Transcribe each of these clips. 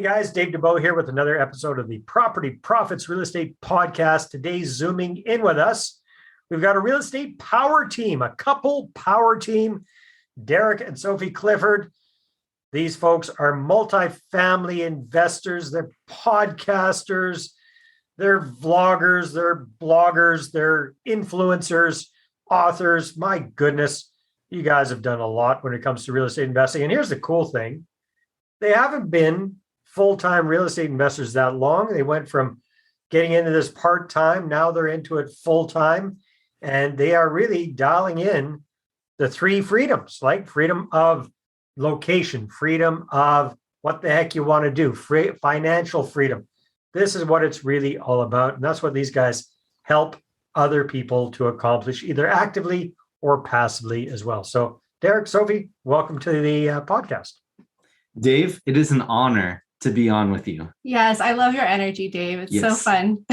guys, Dave DeBow here with another episode of the Property Profits Real Estate Podcast. Today, zooming in with us, we've got a real estate power team, a couple power team, Derek and Sophie Clifford. These folks are multifamily investors, they're podcasters, they're vloggers, they're bloggers, they're influencers, authors. My goodness, you guys have done a lot when it comes to real estate investing. And here's the cool thing. They haven't been full-time real estate investors that long. They went from getting into this part-time, now they're into it full-time, and they are really dialing in the three freedoms, like freedom of location, freedom of what the heck you want to do, financial freedom. This is what it's really all about. And that's what these guys help other people to accomplish, either actively or passively as well. So Derek, Sophie, welcome to the podcast. Dave, it is an honor to be on with you. Yes, I love your energy, Dave. It's so fun.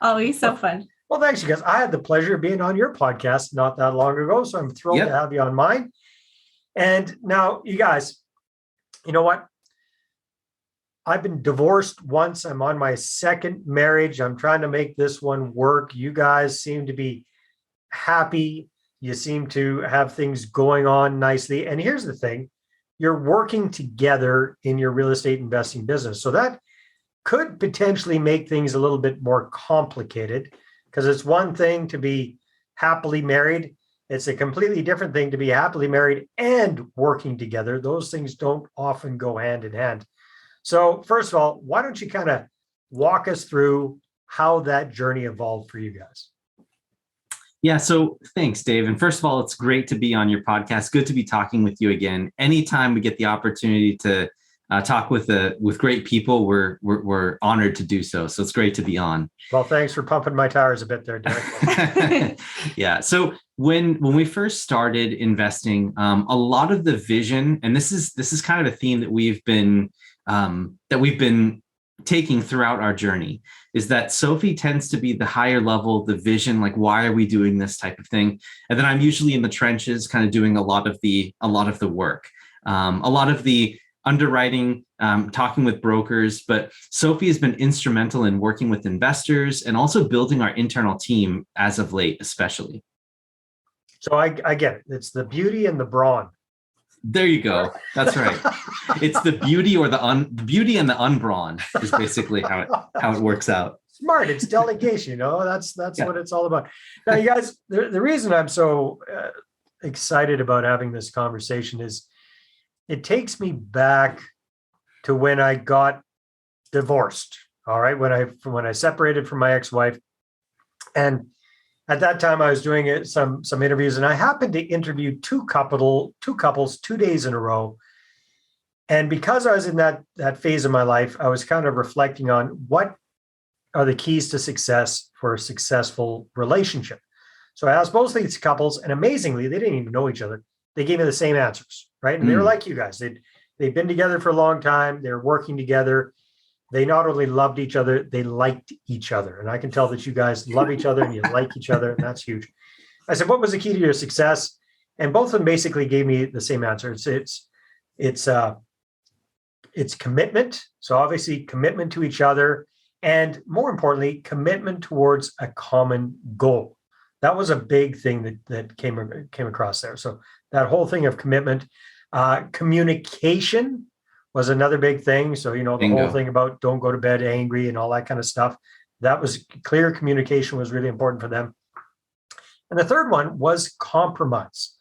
Always so fun. Well, thanks, you guys. I had the pleasure of being on your podcast not that long ago, so I'm thrilled to have you on mine. And now, you guys, you know what? I've been divorced once. I'm on my second marriage. I'm trying to make this one work. You guys seem to be happy. You seem to have things going on nicely. And here's the thing. You're working together in your real estate investing business. So that could potentially make things a little bit more complicated, because it's one thing to be happily married. It's a completely different thing to be happily married and working together. Those things don't often go hand in hand. So first of all, why don't you kind of walk us through how that journey evolved for you guys? Yeah, so thanks, Dave. And first of all, it's great to be on your podcast. Good to be talking with you again. Anytime we get the opportunity to talk with great people, we're honored to do so. So it's great to be on. Well, thanks for pumping my tires a bit there, Derek. Yeah. So when we first started investing, a lot of the vision, and this is kind of a theme that we've been taking throughout our journey, is that Sophie tends to be the higher level, the vision, like, why are we doing this type of thing? And then I'm usually in the trenches, kind of doing a lot of the work, a lot of the underwriting, talking with brokers. But Sophie has been instrumental in working with investors and also building our internal team as of late, especially. So I get it. It's the beauty and the brawn. There you go. That's right. It's the beauty or the beauty and the unbrawn is basically how it works out. Smart. It's delegation. That's what it's all about. Now, you guys, the reason I'm so excited about having this conversation is it takes me back to when I got divorced. All right, when I separated from my ex-wife, and at that time, I was doing some interviews, and I happened to interview two couples 2 days in a row. And because I was in that phase of my life, I was kind of reflecting on what are the keys to success for a successful relationship. So I asked both these couples, and amazingly, they didn't even know each other. They gave me the same answers, right? And they were like you guys. They'd been together for a long time. They were working together. They not only loved each other, they liked each other. And I can tell that you guys love each other and you like each other, and that's huge. I said, what was the key to your success? And both of them basically gave me the same answer. It's commitment. So obviously commitment to each other, and more importantly, commitment towards a common goal. That was a big thing that came across there. So that whole thing of commitment, communication was another big thing. So, the Bingo. Whole thing about don't go to bed angry and all that kind of stuff. That was clear. Communication was really important for them. And the third one was compromise.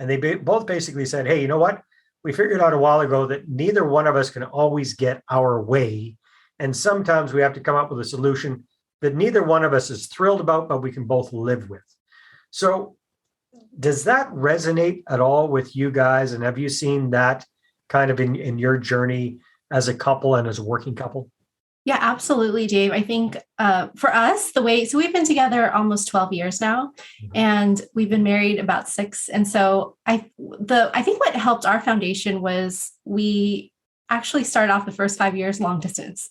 And they both basically said, hey, you know what? We figured out a while ago that neither one of us can always get our way. And sometimes we have to come up with a solution that neither one of us is thrilled about, but we can both live with. So does that resonate at all with you guys? And have you seen that kind of in your journey as a couple and as a working couple? Yeah, absolutely, Dave. I think for us, so we've been together almost 12 years now, and we've been married about 6. And so I think what helped our foundation was we actually started off the first 5 years long distance.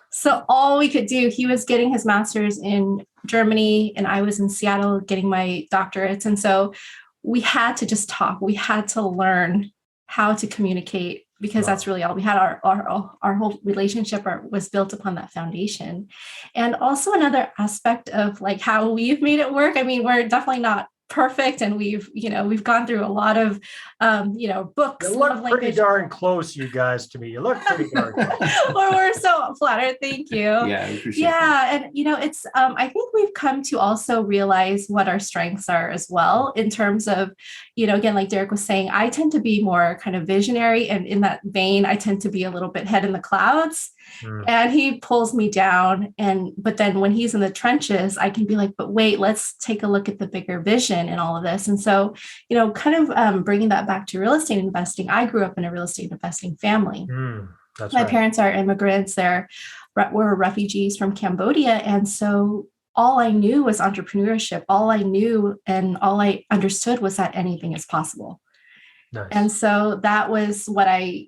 So all we could do, he was getting his master's in Germany and I was in Seattle getting my doctorates. And so we had to just talk. We had to learn how to communicate because Wow. that's really all we had. Our whole relationship was built upon that foundation. And also another aspect of like how we've made it work. I mean, we're definitely not perfect, and we've gone through a lot of books. You look pretty darn close, you guys, to me. You look pretty darn close. Well, we're so flattered. Thank you. Yeah, I appreciate that. Yeah. And, it's, I think we've come to also realize what our strengths are as well, in terms of, again, like Derek was saying, I tend to be more kind of visionary. And in that vein, I tend to be a little bit head in the clouds. And he pulls me down. But then when he's in the trenches, I can be like, but wait, let's take a look at the bigger vision in all of this. And so, kind of bringing that back to real estate investing, I grew up in a real estate investing family. My parents are immigrants. We're refugees from Cambodia. And so all I knew was entrepreneurship. All I knew and all I understood was that anything is possible. Nice. And so that was what I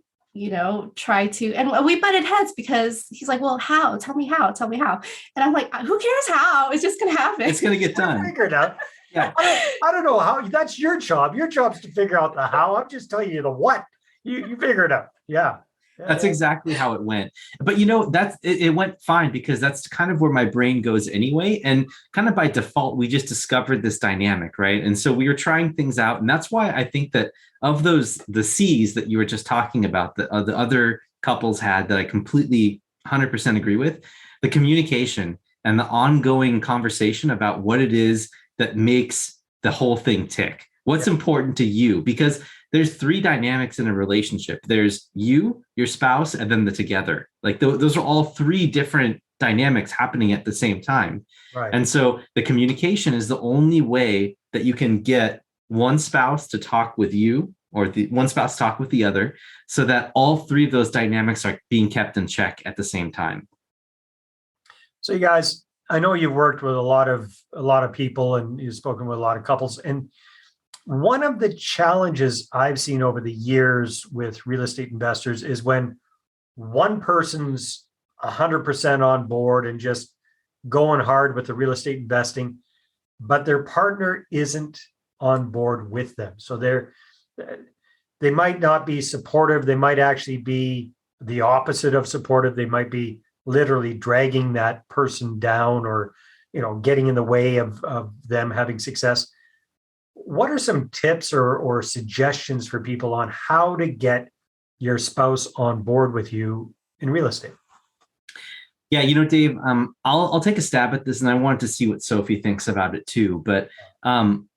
try to, and we butted heads because he's like, well, how? Tell me how. And I'm like, who cares how? It's just going to happen. It's going to get done. Figure it out. Yeah. I don't know how. That's your job. Your job is to figure out the how. I'm just telling you the what. You figure it out. Yeah. That's exactly how it went. But it went fine, because that's kind of where my brain goes anyway. And kind of by default, we just discovered this dynamic, right? And so we were trying things out. And that's why I think that of the C's that you were just talking about, the other couples had, that I completely 100% agree with, the communication and the ongoing conversation about what it is that makes the whole thing tick. What's important to you? Because there's three dynamics in a relationship. There's you, your spouse, and then the together. Like those are all three different dynamics happening at the same time. Right. And so the communication is the only way that you can get one spouse to talk with you, or the one spouse talk with the other, so that all three of those dynamics are being kept in check at the same time. So you guys, I know you've worked with a lot of people, and you've spoken with a lot of couples, and one of the challenges I've seen over the years with real estate investors is when one person's 100% on board and just going hard with the real estate investing, but their partner isn't on board with them. So they might not be supportive. They might actually be the opposite of supportive. They might be literally dragging that person down, or getting in the way of them having success. What are some tips or suggestions for people on how to get your spouse on board with you in real estate? Yeah, Dave, I'll take a stab at this, and I wanted to see what Sophie thinks about it too. But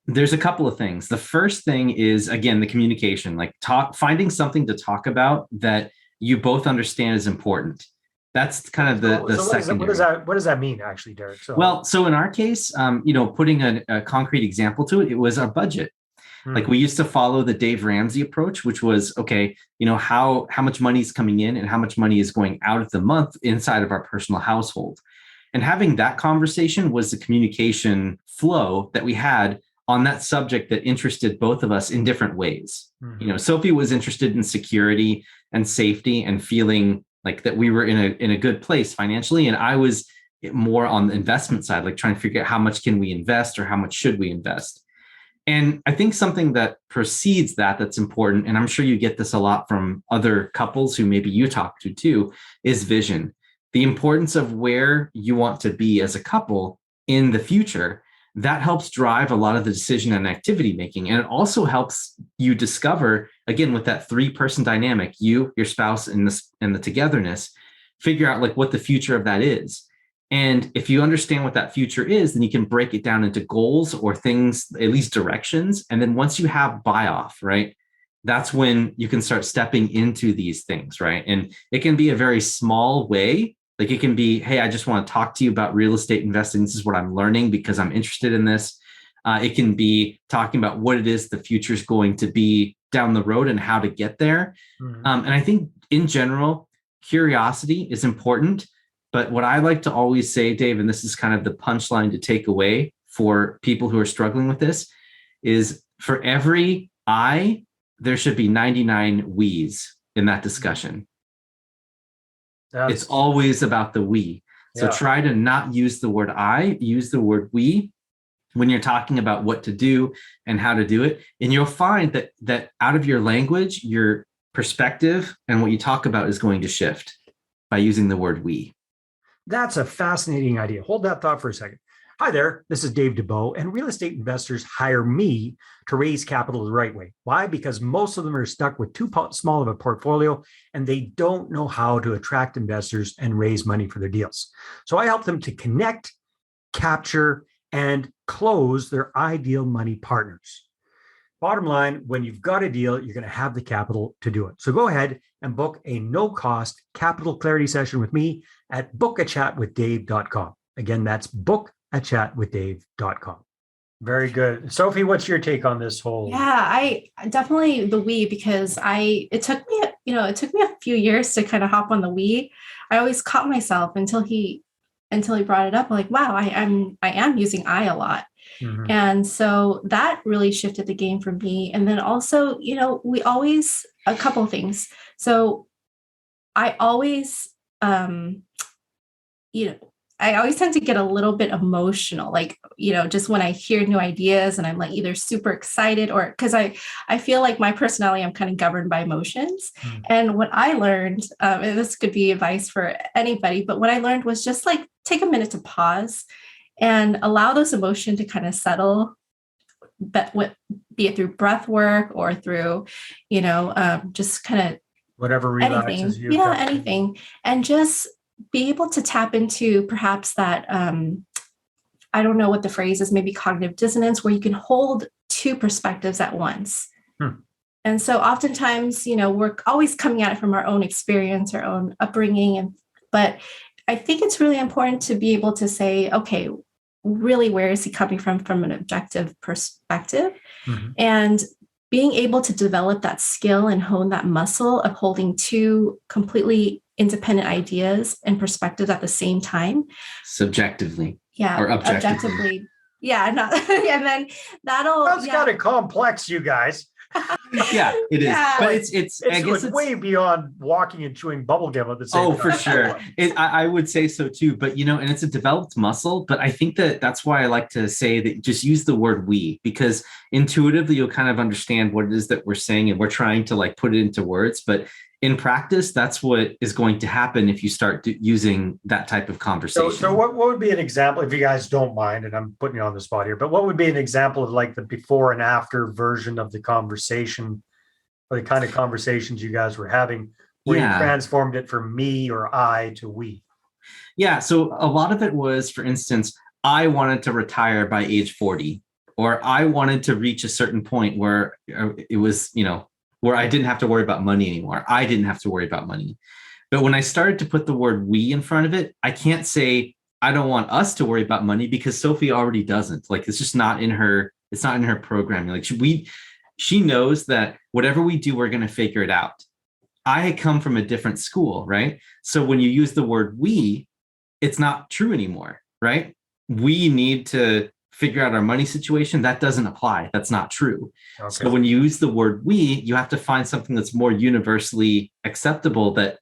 there's a couple of things. The first thing is, again, the communication, like finding something to talk about that you both understand is important. That's kind of the secondary. What does that mean, actually, Derek? So in our case, putting a concrete example to it, it was our budget. Like we used to follow the Dave Ramsey approach, which was, okay, how much money is coming in and how much money is going out of the month inside of our personal household. And having that conversation was the communication flow that we had on that subject that interested both of us in different ways. Sophie was interested in security and safety and feeling like that we were in a good place financially. And I was more on the investment side, like trying to figure out how much can we invest or how much should we invest. And I think something that precedes that's important, and I'm sure you get this a lot from other couples who maybe you talk to too, is vision. The importance of where you want to be as a couple in the future. That helps drive a lot of the decision and activity making. And it also helps you discover, again, with that 3-person dynamic, you, your spouse, and the togetherness, figure out like what the future of that is. And if you understand what that future is, then you can break it down into goals or things, at least directions. And then once you have buy off, right, that's when you can start stepping into these things, right? And it can be a very small way. Like it can be, hey, I just want to talk to you about real estate investing. This is what I'm learning because I'm interested in this. It can be talking about what it is the future is going to be down the road and how to get there. And I think in general, curiosity is important. But what I like to always say, Dave, and this is kind of the punchline to take away for people who are struggling with this, is for every I, there should be 99 we's in that discussion. It's always about the we. So try to not use the word I, use the word we when you're talking about what to do and how to do it. And you'll find that out of your language, you're perspective and what you talk about is going to shift by using the word we. That's a fascinating idea. Hold that thought for a second. Hi there, this is Dave DeBow, and real estate investors hire me to raise capital the right way. Why? Because most of them are stuck with too small of a portfolio and they don't know how to attract investors and raise money for their deals. So I help them to connect, capture, and close their ideal money partners. Bottom line, when you've got a deal, you're going to have the capital to do it. So go ahead and book a no-cost capital clarity session with me at bookachatwithdave.com. Again, that's bookachatwithdave.com. Very good. Sophie, what's your take on this whole? Yeah, I definitely the we, because it took me a few years to kind of hop on the we. I always caught myself until he brought it up. I'm like, wow, I am using I a lot. Mm-hmm. And so that really shifted the game for me. And then also, we always, a couple of things. So I always, I always tend to get a little bit emotional, just when I hear new ideas and I'm like either super excited or because I feel like my personality, I'm kind of governed by emotions. Mm. And what I learned, and this could be advice for anybody, but what I learned was just take a minute to pause and allow those emotions to kind of settle, but be it through breath work or through, just kind of whatever relaxes you. Yeah, anything. And just be able to tap into perhaps that, I don't know what the phrase is, maybe cognitive dissonance, where you can hold two perspectives at once. And so oftentimes, we're always coming at it from our own experience, our own upbringing. But I think it's really important to be able to say, okay, really, where is he coming from an objective perspective? Mm-hmm. And being able to develop that skill and hone that muscle of holding two completely independent ideas and perspectives at the same time. Subjectively. Yeah. Or objectively. Yeah. And then that'll. That's kind of complex, you guys. Yeah, it is. Yeah. But it's I guess it's way beyond walking and chewing bubble gum at the same time. Oh, for sure. I would say so too. But, and it's a developed muscle. But I think that's why I like to say that just use the word we, because intuitively you'll kind of understand what it is that we're saying and we're trying to put it into words. But in practice, that's what is going to happen if you start using that type of conversation. So what would be an example, if you guys don't mind, and I'm putting you on the spot here, but what would be an example of the before and after version of the conversation, or the kind of conversations you guys were having, where you transformed it from me or I to we? Yeah. So a lot of it was, for instance, I wanted to retire by age 40, or I wanted to reach a certain point where it was, where I didn't have to worry about money anymore. I didn't have to worry about money. But when I started to put the word we in front of it, I can't say I don't want us to worry about money, because Sophie already doesn't. It's just not in her, it's not in her programming. She knows that whatever we do, we're going to figure it out. I had come from a different school, right? So when you use the word we, it's not true anymore, right? We need to figure out our money situation. That doesn't apply. That's not true. Okay. So when you use the word we, you have to find something that's more universally acceptable that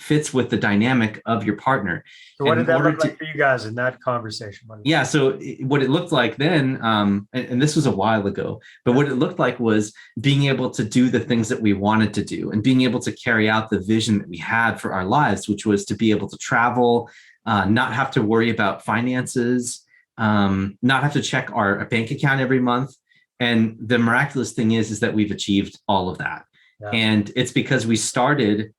fits with the dynamic of your partner. So what did that look like for you guys in that conversation? Yeah. So what it looked like then, and this was a while ago, but what it looked like was being able to do the things that we wanted to do and being able to carry out the vision that we had for our lives, which was to be able to travel, not have to worry about finances, not have to check our bank account every month. And the miraculous thing is that we've achieved all of that. Yeah. And it's because we started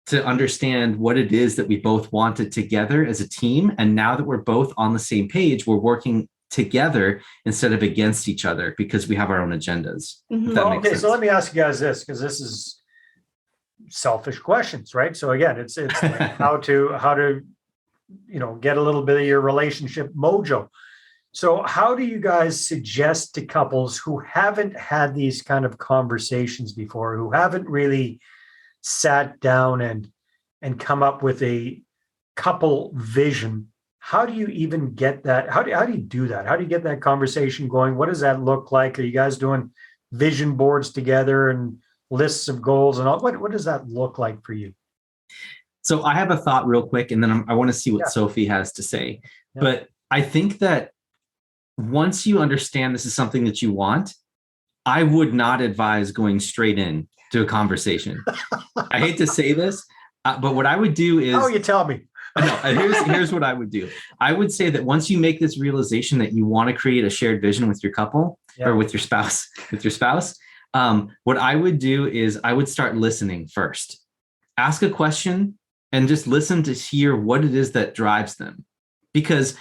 to understand what it is that we both wanted together as a team. And now that we're both on the same page, we're working together instead of against each other, because we have our own agendas. Mm-hmm. Okay, so let me ask you guys this, because this is selfish questions, right? So again, it's how to get a little bit of your relationship mojo. So how do you guys suggest to couples who haven't had these kind of conversations before, who haven't really sat down and come up with a couple vision? How do you even get that? How do you do that? How do you get that conversation going? What does that look like? Are you guys doing vision boards together and lists of goals and all? What does that look like for you? So I have a thought real quick, and then I want to see what Sophie has to say. Yeah. But I think that once you understand this is something that you want, I would not advise going straight in to a conversation. I hate to say this, but what I would do is, Oh, you tell me. no, here's what I would do. I would say that once you make this realization that you want to create a shared vision with your couple or with your spouse, what I would do is I would start listening first. Ask a question and just listen to hear what it is that drives them. Because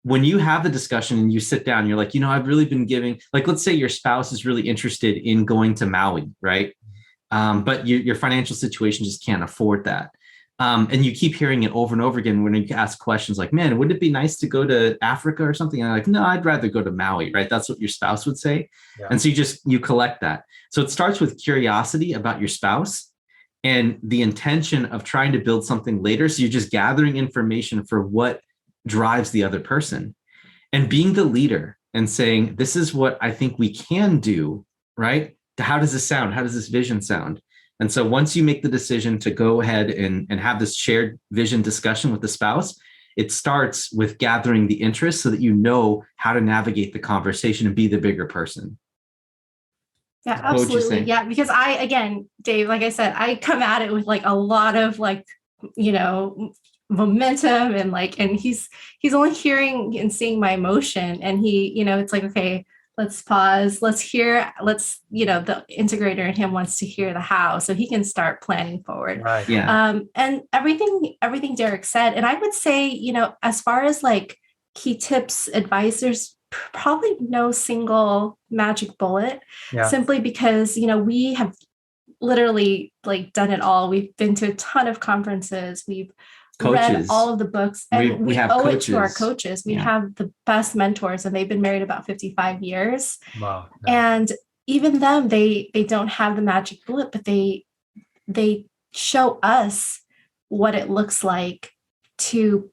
when you have the discussion and you sit down, you're like, I've really been giving, like, let's say your spouse is really interested in going to Maui, right? But your financial situation just can't afford that. And you keep hearing it over and over again when you ask questions like, man, wouldn't it be nice to go to Africa or something? And I'm like, no, I'd rather go to Maui, right? That's what your spouse would say. Yeah. And so you collect that. So it starts with curiosity about your spouse and the intention of trying to build something later. So you're just gathering information for what drives the other person and being the leader and saying, this is what I think we can do, right? How does this sound? How does this vision sound? And so once you make the decision to go ahead and have this shared vision discussion with the spouse, it starts with gathering the interest so that you know how to navigate the conversation and be the bigger person. Yeah, absolutely. Yeah, because again, Dave, like I said, I come at it with like a lot of like, momentum and he's only hearing and seeing my emotion. And it's like, okay, let's pause. The integrator in him wants to hear the how, so he can start planning forward. Right. Yeah. And everything Derek said. And I would say, as far as like key tips, advice, there's probably no single magic bullet, simply because, we have literally like done it all. We've been to a ton of conferences. We've read all of the books, and we owe it to our coaches. We have the best mentors, and they've been married about 55 years. Wow. And even them, they don't have the magic bullet, but they show us what it looks like to,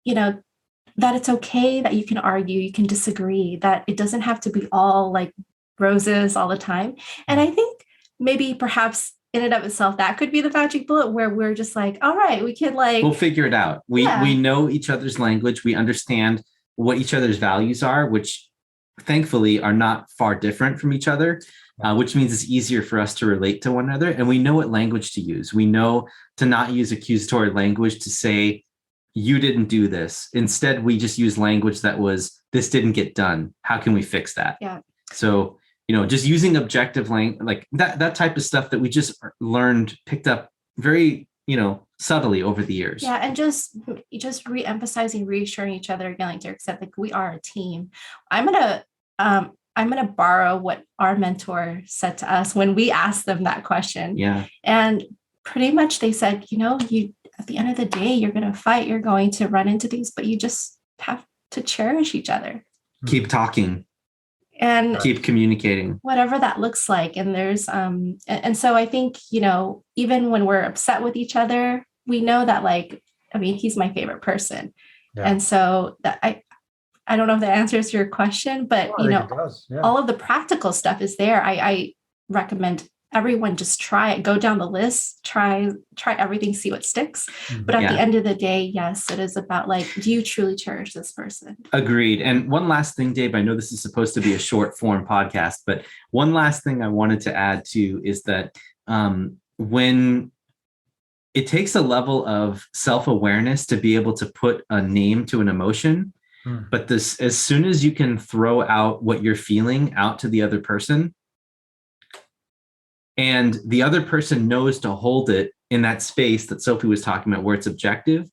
that it's okay that you can argue, you can disagree, that it doesn't have to be all like roses all the time. And I think maybe perhaps in and of itself, that could be the magic bullet where we're just like, all right, we can we'll figure it out. We know each other's language. We understand what each other's values are, which thankfully are not far different from each other, which means it's easier for us to relate to one another. And we know what language to use. We know to not use accusatory language to say, you didn't do this. Instead, we just use language that was, this didn't get done. How can we fix that? Yeah. So, just using objective language, like that type of stuff that we just picked up very, subtly over the years. Yeah. And just re-emphasizing, reassuring each other again, like Derek said, like we are a team. I'm going to borrow what our mentor said to us when we asked them that question. Yeah. And pretty much they said, you, at the end of the day, you're going to fight, you're going to run into these, but you just have to cherish each other. Keep talking. And keep communicating, whatever that looks like. And there's and so I think, even when we're upset with each other, we know that he's my favorite person. Yeah. And so that I don't know if that answers your question, but all of the practical stuff is there. I recommend everyone just try it, go down the list, try everything, see what sticks. But at the end of the day, yes, it is about do you truly cherish this person? Agreed. And one last thing, Dave, I know this is supposed to be a short form podcast, but one last thing I wanted to add to is that when it takes a level of self-awareness to be able to put a name to an emotion, but as soon as you can throw out what you're feeling out to the other person, and the other person knows to hold it in that space that Sophie was talking about, where it's objective,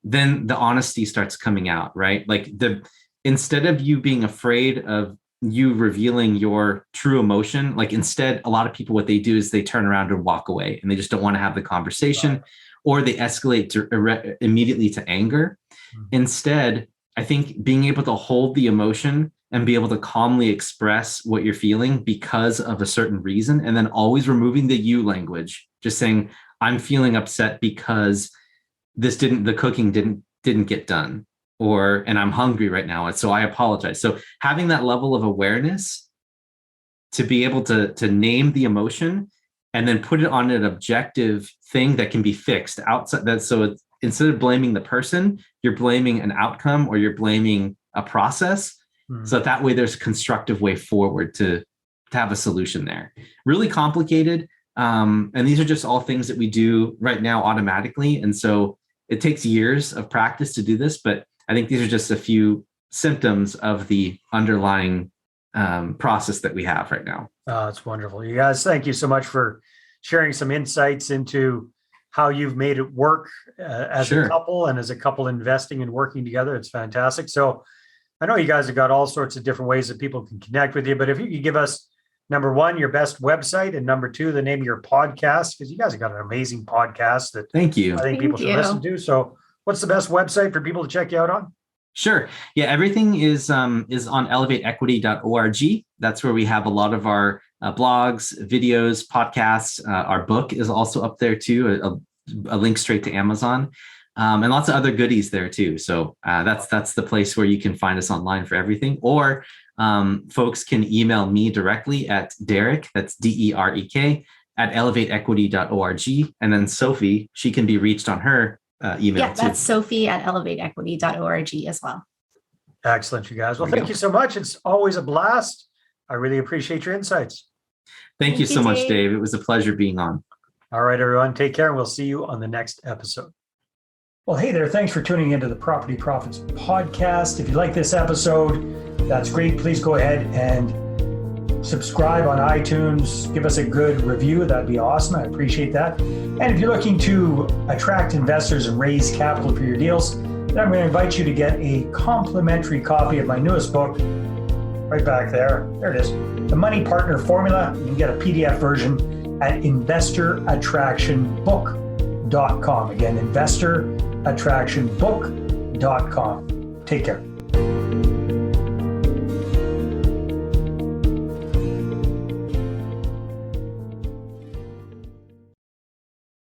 then the honesty starts coming out, right? Instead of you being afraid of you revealing your true emotion, instead, a lot of people, what they do is they turn around and walk away and they just don't want to have the conversation, or they escalate immediately to anger. Instead, I think being able to hold the emotion and be able to calmly express what you're feeling because of a certain reason, and then always removing the you language, just saying, I'm feeling upset because the cooking didn't get done, and I'm hungry right now, and so I apologize. So having that level of awareness to be able to name the emotion and then put it on an objective thing that can be fixed outside that. So instead of blaming the person, you're blaming an outcome, or you're blaming a process. So that way there's a constructive way forward to have a solution there. Really complicated, And these are just all things that we do right now automatically. And so it takes years of practice to do this, but I think these are just a few symptoms of the underlying process that we have right now. Oh, it's wonderful. You guys, thank you so much for sharing some insights into how you've made it work as a couple and as a couple investing and working together. It's fantastic. So I know you guys have got all sorts of different ways that people can connect with you, but if you could give us, number one, your best website, and number two, the name of your podcast, because you guys have got an amazing podcast that Thank you. I think people should listen to. So what's the best website for people to check you out on? Sure. Yeah, everything is on elevateequity.org. That's where we have a lot of our blogs, videos, podcasts. Our book is also up there too, a link straight to Amazon, and lots of other goodies there too. So that's the place where you can find us online for everything. Or folks can email me directly at Derek, that's DEREK, at elevateequity.org. And then Sophie, she can be reached on her email too. That's Sophie at elevateequity.org as well. Excellent, you guys. Well, thank you so much. It's always a blast. I really appreciate your insights. Thank you so much, Dave. It was a pleasure being on. All right, everyone. Take care, and we'll see you on the next episode. Well, hey there. Thanks for tuning into the Property Profits podcast. If you like this episode, that's great. Please go ahead and subscribe on iTunes. Give us a good review. That'd be awesome. I appreciate that. And if you're looking to attract investors and raise capital for your deals, then I'm going to invite you to get a complimentary copy of my newest book, right back there. There it is. The Money Partner Formula. You can get a PDF version at investorattractionbook.com. Again, investorattractionbook.com. Take care.